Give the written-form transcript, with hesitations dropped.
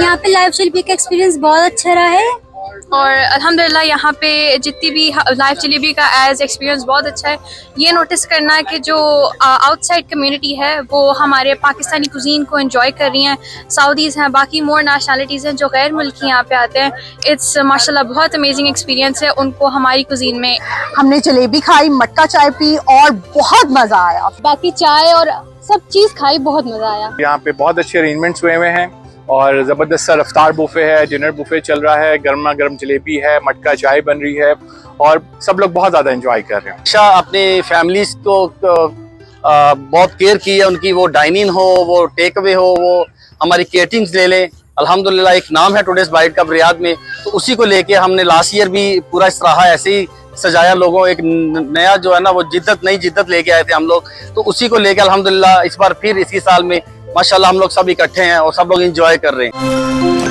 यहाँ पे लाइव जलेबी का एक्सपीरियंस बहुत अच्छा रहा है और अल्हम्दुलिल्लाह यहाँ पे जितनी भी लाइव जलेबी का एज एक्सपीरियंस बहुत अच्छा है। ये नोटिस करना है कि जो आउटसाइड कम्युनिटी है वो हमारे पाकिस्तानी कुजीन को एंजॉय कर रही हैं। सऊदीज़ हैं, बाकी मोर नेशनलिटीज़ हैं जो गैर मुल्की यहाँ पे आते हैं। इट्स माशाल्लाह बहुत अमेजिंग एक्सपीरियंस है उनको हमारी कुजीन में। हमने जलेबी खाई, मटका चाय पी और बहुत मजा आया। बाकी चाय और सब चीज खाई, बहुत मजा आया। यहाँ पे बहुत अच्छे अरेंजमेंट्स हुए हुए हैं और ज़बरदस्त सा रफ्तार बुफे है, डिनर बुफे चल रहा है, गर्मा गर्म जलेबी है, मटका चाय बन रही है और सब लोग बहुत ज़्यादा एंजॉय कर रहे हैं। अच्छा अपने फैमिलीज को बहुत केयर की है उनकी, वो डाइनिंग हो, वो टेक अवे हो, वो हमारी केटरिंग्स ले लें। अल्हम्दुलिल्लाह एक नाम है टुडेस बाइट का रियाद में, तो उसी को लेके हमने लास्ट ईयर भी पूरा इस तरह ऐसे ही सजाया। लोगों एक नया जो है ना वो नई जिद्दत लेके आए थे हम लोग, तो उसी को लेके अल्हम्दुलिल्लाह इस बार फिर इसी साल में माशाल्लाह हम लोग सब इकट्ठे हैं और सब लोग एंजॉय कर रहे हैं।